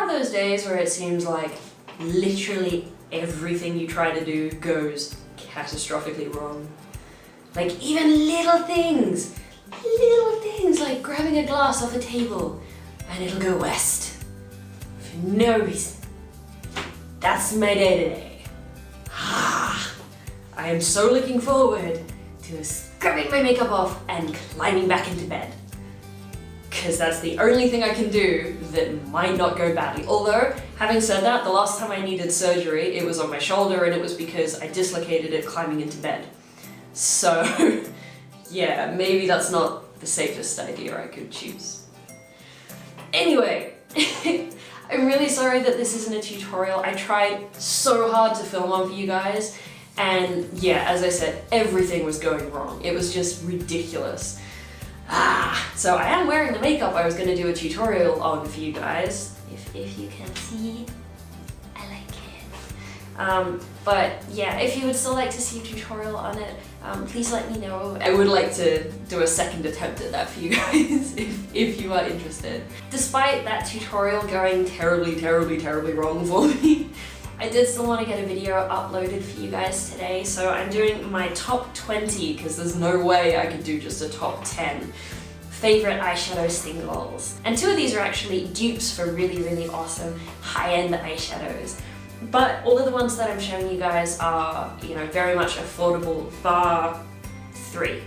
have those days where it seems like literally everything you try to do goes catastrophically wrong? Like even little things like grabbing a glass off a table and it'll go west for no reason. That's my day today. I am so looking forward to scrubbing my makeup off and climbing back into bed. Because that's the only thing I can do that might not go badly. Although, having said that, the last time I needed surgery, it was on my shoulder and it was because I dislocated it climbing into bed. So, yeah, maybe that's not the safest idea I could choose. Anyway, I'm really sorry that this isn't a tutorial. I tried so hard to film one for you guys, and yeah, as I said, everything was going wrong. It was just ridiculous. So I am wearing the makeup I was going to do a tutorial on for you guys. If you can see, I like it. But yeah, if you would still like to see a tutorial on it, please let me know. I would like to do a second attempt at that for you guys if you are interested. Despite that tutorial going terribly wrong for me, I did still want to get a video uploaded for you guys today, so I'm doing my top 20, because there's no way I could do just a top 10 favorite eyeshadow singles. And 2 of these are actually dupes for really awesome high-end eyeshadows. But all of the ones that I'm showing you guys are, you know, very much affordable, bar 3.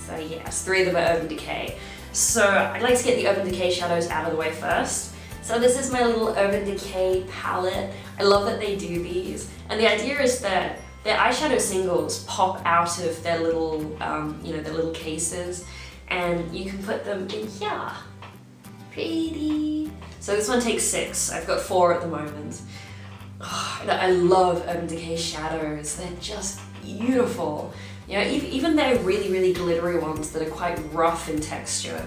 So yes, 3 of them are Urban Decay. So I'd like to get the Urban Decay shadows out of the way first. So this is my little Urban Decay palette. I love that they do these. And the idea is that their eyeshadow singles pop out of their little, you know, their little cases, and you can put them in here. Pretty. So this one takes 6. I've got 4 at the moment. Oh, I love Urban Decay shadows. They're just beautiful. You know, even their really glittery ones that are quite rough in texture,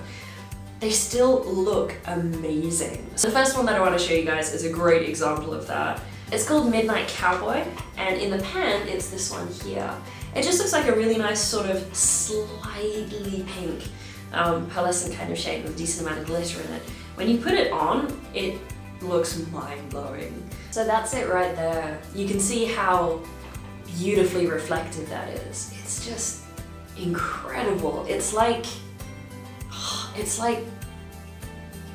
they still look amazing. So the first one that I want to show you guys is a great example of that. It's called Midnight Cowboy, and in the pan, it's this one here. It just looks like a really nice sort of slightly pink pearlescent kind of shade with a decent amount of glitter in it. When you put it on, it looks mind-blowing. So that's it right there. You can see how beautifully reflective that is. It's just incredible. It's like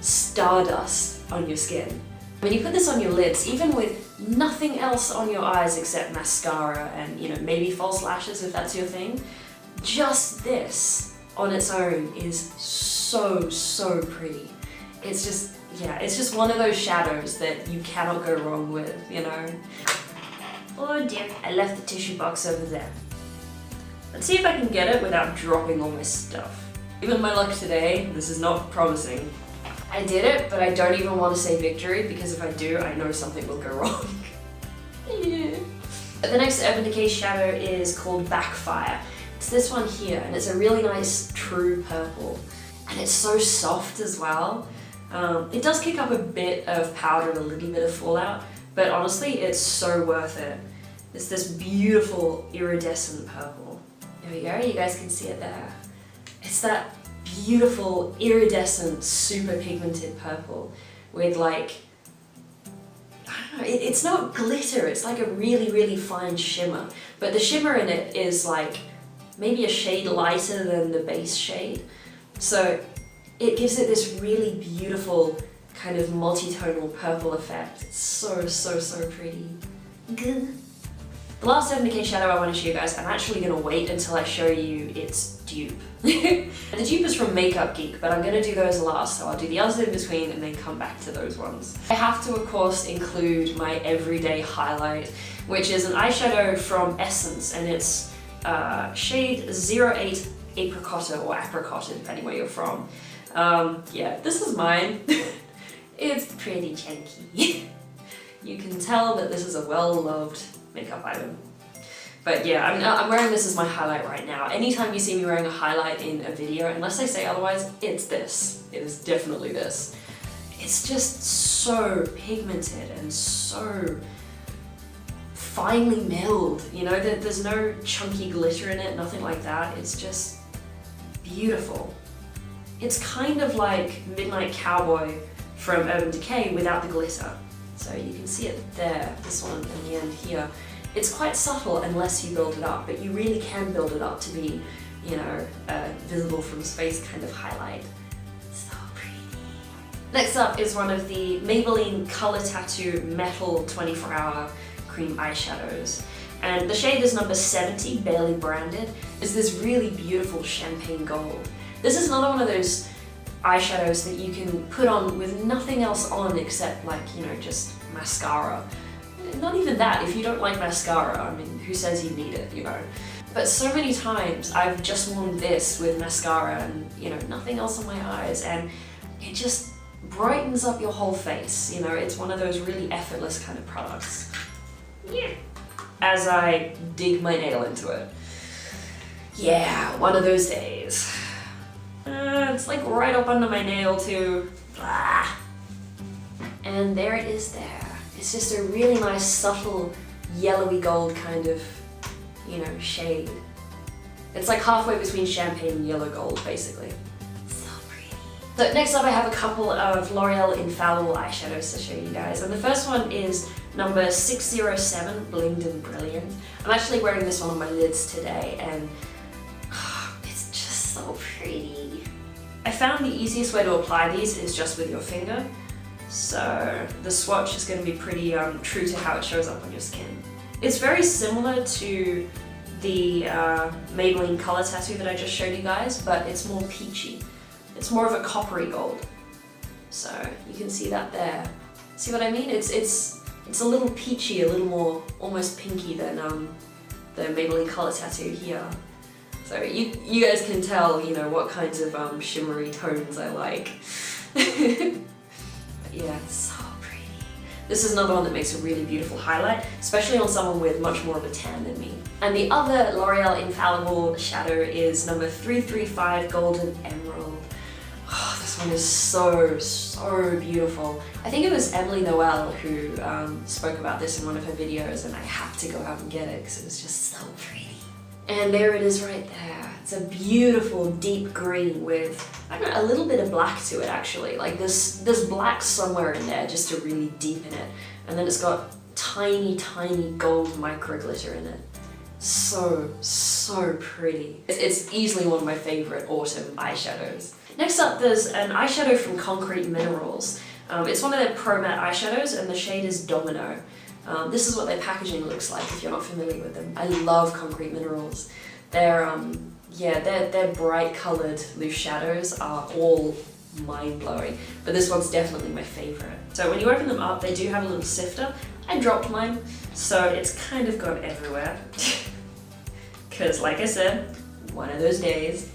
stardust on your skin. When you put this on your lids, even with nothing else on your eyes except mascara and, you know, maybe false lashes if that's your thing, just this on its own is so pretty. It's just, yeah, it's just one of those shadows that you cannot go wrong with, you know? Oh dear, I left the tissue box over there. Let's see if I can get it without dropping all my stuff. Given my luck today, this is not promising. I did it, but I don't even want to say victory, because if I do, I know something will go wrong. Yeah. The next Urban Decay shadow is called Backfire. It's this one here, and it's a really nice true purple. And it's so soft as well. It does kick up a bit of powder and a little bit of fallout, but honestly, it's so worth it. It's this beautiful iridescent purple. There we go, you guys can see it there. It's that beautiful, iridescent, super pigmented purple with like, I don't know, it's not glitter, it's like a really fine shimmer. But the shimmer in it is like maybe a shade lighter than the base shade. So it gives it this really beautiful kind of multi-tonal purple effect. It's so pretty. Good. The last Urban Decay shadow I want to show you guys, I'm actually going to wait until I show you its dupe. The dupe is from Makeup Geek, but I'm going to do those last, so I'll do the others in between and then come back to those ones. I have to, of course, include my everyday highlight, which is an eyeshadow from Essence, and it's shade 08 Apricotta, or Apricotta, depending where you're from. Yeah, this is mine. It's pretty chunky. You can tell that this is a well-loved makeup item. But yeah, I'm wearing this as my highlight right now. Anytime you see me wearing a highlight in a video, unless I say otherwise, it's this. It is definitely this. It's just so pigmented and so finely milled, you know, there's no chunky glitter in it, nothing like that. It's just beautiful. It's kind of like Midnight Cowboy from Urban Decay without the glitter. So you can see it there, this one in the end here. It's quite subtle unless you build it up, but you really can build it up to be, you know, visible from space kind of highlight. So pretty. Next up is one of the Maybelline Color Tattoo Metal 24-Hour Cream Eyeshadows. And the shade is number 70, barely branded. It's this really beautiful champagne gold. This is another one of those eyeshadows that you can put on with nothing else on except, like, you know, just mascara. Not even that, if you don't like mascara, I mean, who says you need it, you know? But so many times I've just worn this with mascara and, you know, nothing else on my eyes, and it just brightens up your whole face, you know? It's one of those really effortless kind of products. Yeah. As I dig my nail into it. Yeah, one of those days. It's like right up under my nail too. Ah. And there it is there. It's just a really nice, subtle, yellowy gold kind of, you know, shade. It's like halfway between champagne and yellow gold, basically. So pretty. So next up I have a couple of L'Oreal Infallible eyeshadows to show you guys. And the first one is number 607, Blinged and Brilliant. I'm actually wearing this one on my lids today, and it's just so pretty. I found the easiest way to apply these is just with your finger. So the swatch is going to be pretty true to how it shows up on your skin. It's very similar to the Maybelline Color Tattoo that I just showed you guys, but it's more peachy. It's more of a coppery gold. So you can see that there. See what I mean? It's a little peachy, a little more almost pinky than the Maybelline Color Tattoo here. So you guys can tell, you know, what kinds of shimmery tones I like. Yeah, it's so pretty. This is another one that makes a really beautiful highlight, especially on someone with much more of a tan than me. And the other L'Oreal Infallible shadow is number 335, Golden Emerald. Oh, this one is so beautiful. I think it was Emily Noel who spoke about this in one of her videos, and I had to go out and get it because it was just so pretty. And there it is right there. It's a beautiful deep green with, I don't know, a little bit of black to it actually. Like there's black somewhere in there just to really deepen it. And then it's got tiny, tiny gold micro glitter in it. So pretty. It's easily one of my favorite autumn eyeshadows. Next up, there's an eyeshadow from Concrete Minerals. It's one of their Pro Matte eyeshadows, and the shade is Domino. This is what their packaging looks like if you're not familiar with them. I love Concrete Minerals. Their bright coloured loose shadows are all mind-blowing, but this one's definitely my favourite. So when you open them up, they do have a little sifter. I dropped mine, so it's kind of gone everywhere. Because like I said, one of those days.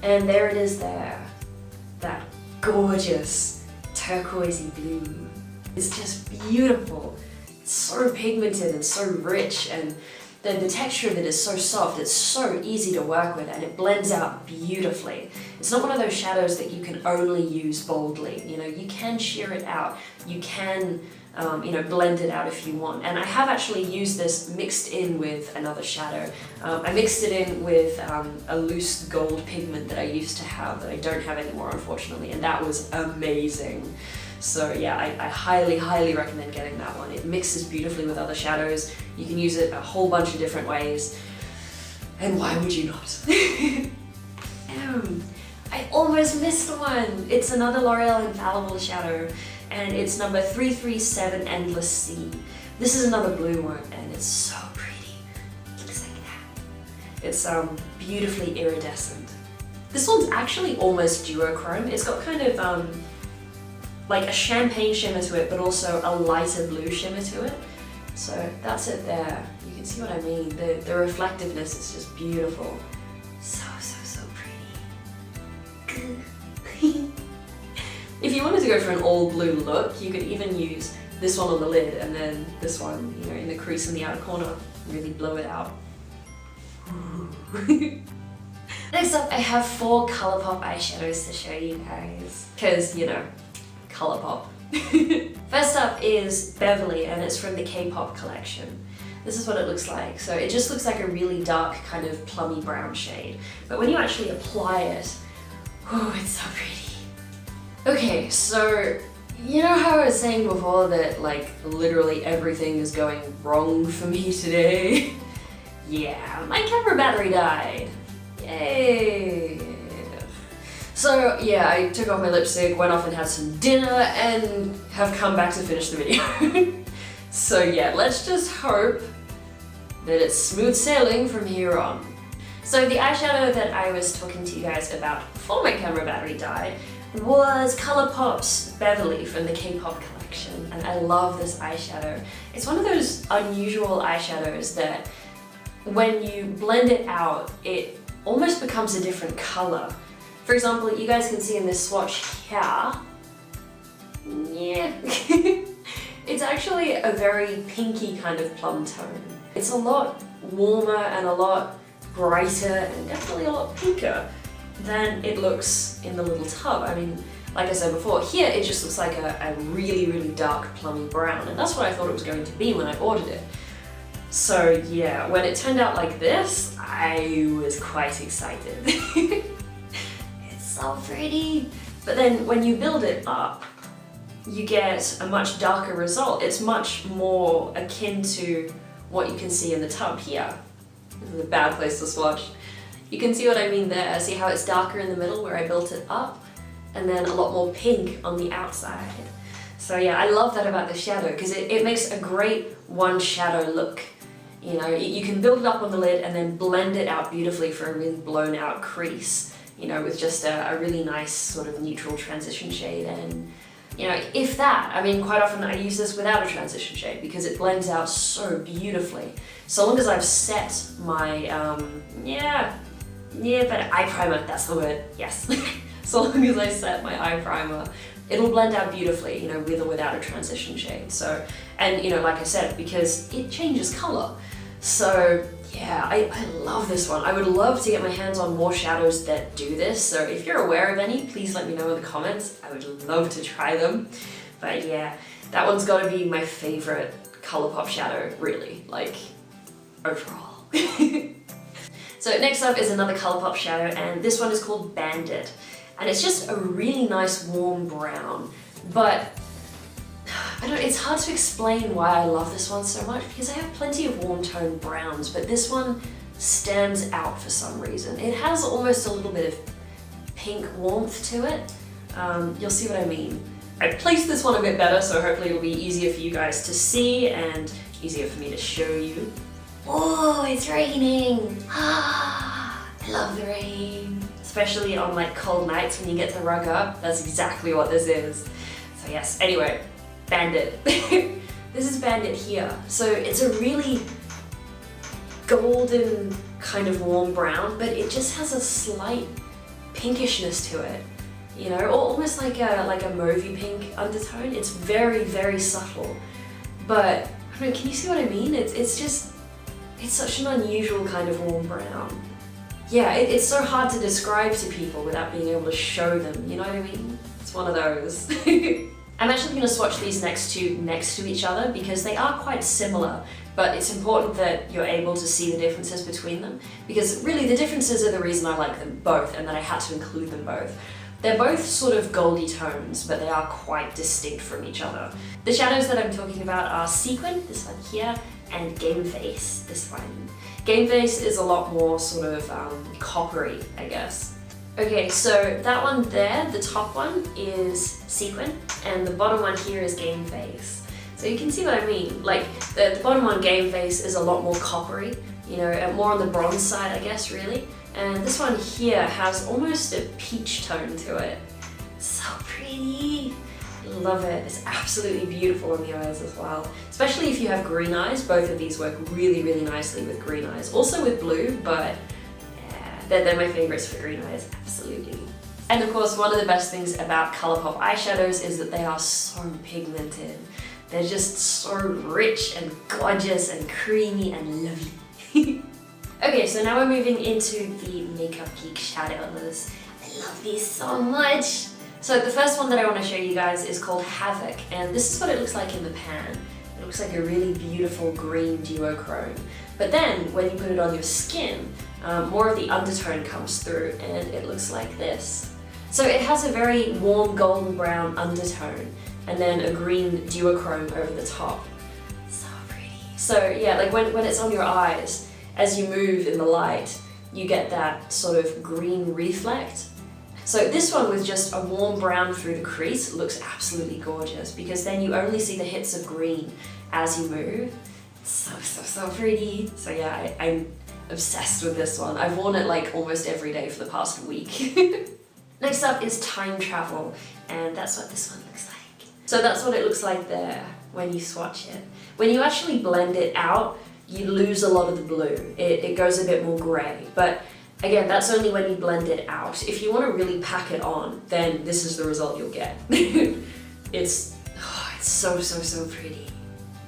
And there it is there. That gorgeous turquoisey blue. It's just beautiful. It's so pigmented and so rich, and the texture of it is so soft. It's so easy to work with, and it blends out beautifully. It's not one of those shadows that you can only use boldly. You know, you can sheer it out. You can, you know, blend it out if you want. And I have actually used this mixed in with another shadow. I mixed it in with a loose gold pigment that I used to have that I don't have anymore, unfortunately, and that was amazing. So yeah, I highly recommend getting that one. It mixes beautifully with other shadows. You can use it a whole bunch of different ways. And why would you not? I almost missed one. It's another L'Oreal Infallible shadow, and it's number 337, Endless Sea. This is another blue one, and it's so pretty. It looks like that. It's beautifully iridescent. This one's actually almost duochrome. It's got kind of like a champagne shimmer to it, but also a lighter blue shimmer to it. So that's it there. You can see what I mean. The reflectiveness is just beautiful. So pretty. If you wanted to go for an all blue look, you could even use this one on the lid and then this one, you know, in the crease in the outer corner. Really blow it out. Next up, I have 4 Colourpop eyeshadows to show you guys. Cause, you know, Colourpop. First up is Beverly, and it's from the KaePop collection. This is what it looks like. So it just looks like a really dark kind of plummy brown shade. But when you actually apply it, oh, it's so pretty. Okay, so You know how I was saying before that like literally everything is going wrong for me today? Yeah, my camera battery died. Yay! So yeah, I took off my lipstick, went off and had some dinner, and have come back to finish the video. So yeah, let's just hope that it's smooth sailing from here on. So the eyeshadow that I was talking to you guys about before my camera battery died was Colourpop's Beverly from the KaePop collection, and I love this eyeshadow. It's one of those unusual eyeshadows that when you blend it out, it almost becomes a different color. For example, you guys can see in this swatch here, yeah, it's actually a very pinky kind of plum tone. It's a lot warmer and a lot brighter and definitely a lot pinker than it looks in the little tub. I mean, like I said before, here it just looks like a really, really dark plummy brown, and that's what I thought it was going to be when I ordered it. So yeah, when it turned out like this, I was quite excited. It's so pretty. But then when you build it up, you get a much darker result. It's much more akin to what you can see in the tub here. This is a bad place to swatch. You can see what I mean there. See how it's darker in the middle where I built it up, and then a lot more pink on the outside. So yeah, I love that about the shadow because it makes a great one shadow look. You know, you can build it up on the lid and then blend it out beautifully for a really blown out crease, you know, with just a really nice sort of neutral transition shade. And you know, if that, I mean, quite often I use this without a transition shade because it blends out so beautifully. So long as I've set my, but eye primer, that's the word, yes. So long as I set my eye primer, it'll blend out beautifully, you know, with or without a transition shade. So, and you know, like I said, because it changes color. So yeah, I love this one. I would love to get my hands on more shadows that do this. So if you're aware of any, please let me know in the comments. I would love to try them. But yeah, that one's gotta be my favorite Colourpop shadow, really, like, overall. So next up is another Colourpop shadow, and this one is called Bandit. And it's just a really nice warm brown, but I don't know, it's hard to explain why I love this one so much because I have plenty of warm toned browns, but this one stands out for some reason. It has almost a little bit of pink warmth to it. You'll see what I mean. I placed this one a bit better, so hopefully it'll be easier for you guys to see and easier for me to show you. Oh, it's raining! Ah, I love the rain. Especially on like cold nights when you get to rug up, that's exactly what this is. So yes, anyway, Bandit. This is Bandit here. So it's a really golden kind of warm brown, but it just has a slight pinkishness to it. You know, almost like a mauvey pink undertone. It's very, very subtle. But I mean, can you see what I mean? It's such an unusual kind of warm brown. Yeah, it's so hard to describe to people without being able to show them, you know what I mean? It's one of those. I'm actually going to swatch these next to each other because they are quite similar, but it's important that you're able to see the differences between them because really the differences are the reason I like them both and that I had to include them both. They're both sort of goldy tones, but they are quite distinct from each other. The shadows that I'm talking about are Sequin, this one here, and Gameface, this one. Gameface is a lot more sort of coppery, I guess. Okay, so that one there, the top one is Sequin, and the bottom one here is Gameface. So you can see what I mean. Like, the bottom one, Gameface, is a lot more coppery, you know, more on the bronze side, I guess, really. And this one here has almost a peach tone to it. So pretty. Love it. It's absolutely beautiful on the eyes as well. Especially if you have green eyes. Both of these work really, really nicely with green eyes. Also with blue, but yeah, they're my favorites for green eyes, absolutely. And of course, one of the best things about Colourpop eyeshadows is that they are so pigmented. They're just so rich and gorgeous and creamy and lovely. Okay, so now we're moving into the Makeup Geek shadows. I love these so much. So the first one that I want to show you guys is called Havoc, and this is what it looks like in the pan. It looks like a really beautiful green duochrome. But then, when you put it on your skin, more of the undertone comes through, and it looks like this. So it has a very warm golden brown undertone, and then a green duochrome over the top. So pretty. So yeah, like when it's on your eyes, as you move in the light, you get that sort of green reflect. So this one with just a warm brown through the crease looks absolutely gorgeous, because then you only see the hits of green as you move. So pretty. So yeah, I'm obsessed with this one. I've worn it like almost every day for the past week. Next up is Time Travel, and that's what this one looks like. So that's what it looks like there when you swatch it. When you actually blend it out, you lose a lot of the blue. It goes a bit more grey, but again, that's only when you blend it out. If you want to really pack it on, then this is the result you'll get. It's so pretty.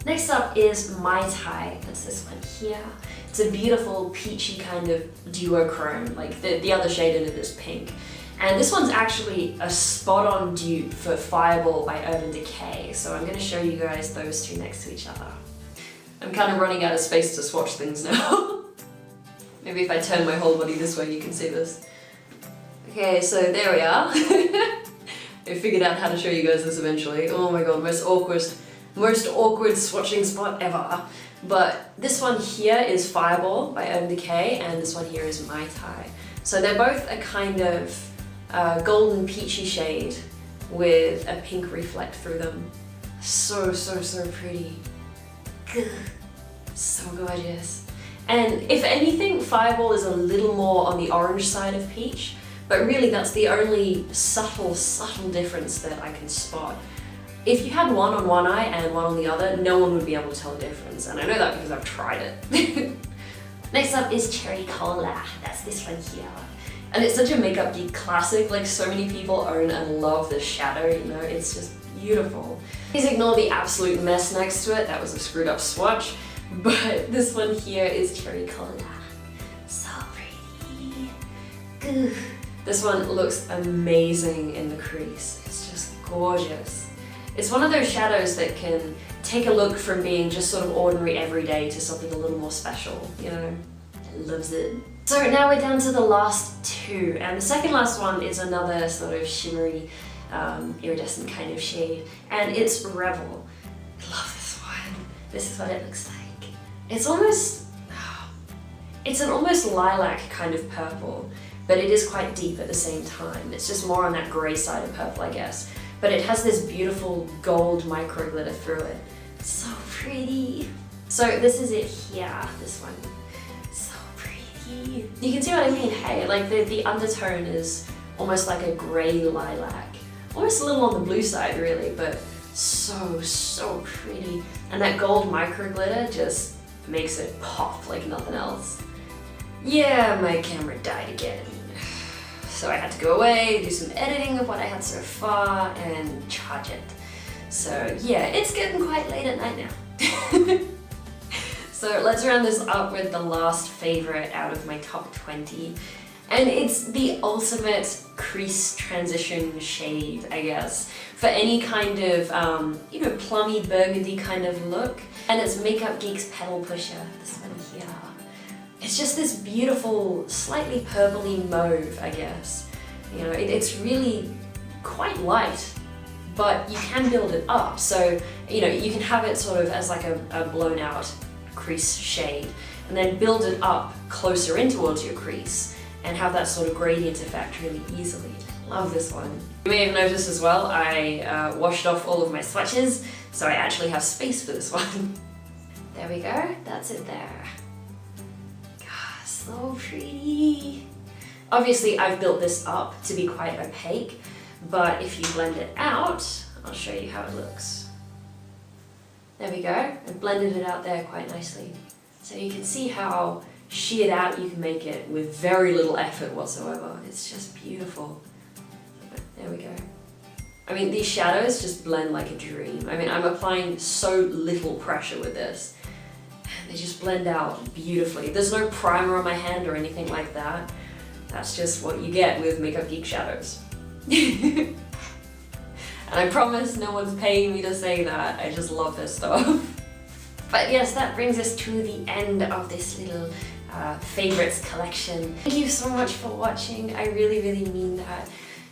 Next up is Mai Tai. That's this one here. It's a beautiful peachy kind of duochrome, like the other shade in it is pink. And this one's actually a spot-on dupe for Fireball by Urban Decay, so I'm going to show you guys those two next to each other. I'm kind of running out of space to swatch things now. Maybe if I turn my whole body this way you can see this. Okay, so there we are. I figured out how to show you guys this eventually. Oh my god, most awkward swatching spot ever. But this one here is Fireball by Urban Decay, and this one here is Mai Tai. So they're both a kind of golden peachy shade with a pink reflect through them. So pretty. So gorgeous. And if anything, Fireball is a little more on the orange side of peach, but really that's the only subtle difference that I can spot. If you had one on one eye and one on the other, no one would be able to tell the difference, and I know that because I've tried it. Next up is Cherry Cola. That's this one here. And it's such a Makeup Geek classic, like so many people own and love this shadow, you know, it's just beautiful. Please ignore the absolute mess next to it, that was a screwed up swatch. But this one here is Cherry Cola. So pretty. Goo. This one looks amazing in the crease. It's just gorgeous. It's one of those shadows that can take a look from being just sort of ordinary everyday to something a little more special, you know? Loves it. So now we're down to the last two, and the second last one is another sort of shimmery, iridescent kind of shade, and it's Rebel. I love this one. This is what it looks like. It's an almost lilac kind of purple, but it is quite deep at the same time. It's just more on that grey side of purple, I guess. But it has this beautiful gold micro glitter through it. So pretty. So this is it here, this one. So pretty. You can see what I mean, hey? Like the undertone is almost like a grey lilac. Almost a little on the blue side, really, but so pretty. And that gold micro glitter just makes it pop like nothing else. Yeah, my camera died again. So I had to go away, do some editing of what I had so far, and charge it. So yeah, it's getting quite late at night now. So let's round this up with the last favorite out of my top 20. And it's the ultimate crease transition shade, I guess, for any kind of, you know, plummy burgundy kind of look. And it's Makeup Geek's Petal Pusher, this one here. It's just this beautiful, slightly purpley mauve, I guess. You know, it's really quite light, but you can build it up. So, you know, you can have it sort of as like a blown out crease shade, and then build it up closer in towards your crease, and have that sort of gradient effect really easily. Love this one. You may have noticed as well, I washed off all of my swatches, so I actually have space for this one. There we go, that's it there. God, so pretty. Obviously I've built this up to be quite opaque, but if you blend it out, I'll show you how it looks. There we go, I've blended it out there quite nicely. So you can see how sheared out you can make it with very little effort whatsoever. It's just beautiful. There we go. I mean, these shadows just blend like a dream. I mean, I'm applying so little pressure with this. They just blend out beautifully. There's no primer on my hand or anything like that. That's just what you get with Makeup Geek shadows. And I promise no one's paying me to say that. I just love this stuff. But yes, that brings us to the end of this little favorites collection. Thank you so much for watching. I really mean that.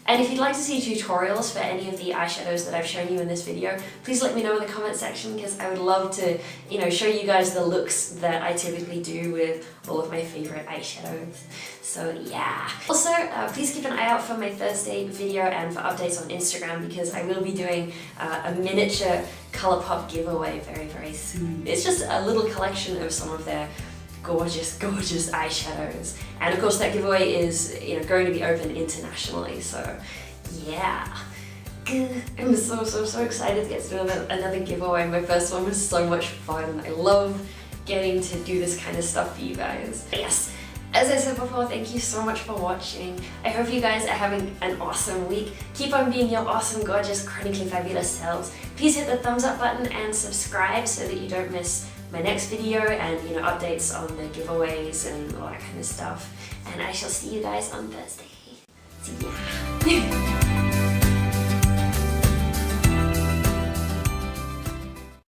And if you'd like to see tutorials for any of the eyeshadows that I've shown you in this video, please let me know in the comment section, because I would love to, you know, show you guys the looks that I typically do with all of my favorite eyeshadows. So yeah. Also, please keep an eye out for my Thursday video and for updates on Instagram, because I will be doing a miniature Colourpop giveaway very, very soon. It's just a little collection of some of their gorgeous, gorgeous eyeshadows. And of course that giveaway is, you know, going to be open internationally, so yeah. I'm so excited to get to do another giveaway. My first one was so much fun. I love getting to do this kind of stuff for you guys. But yes, as I said before, thank you so much for watching. I hope you guys are having an awesome week. Keep on being your awesome, gorgeous, chronically fabulous selves. Please hit the thumbs up button and subscribe so that you don't miss my next video and, you know, updates on the giveaways and all that kind of stuff. And I shall see you guys on Thursday. See ya.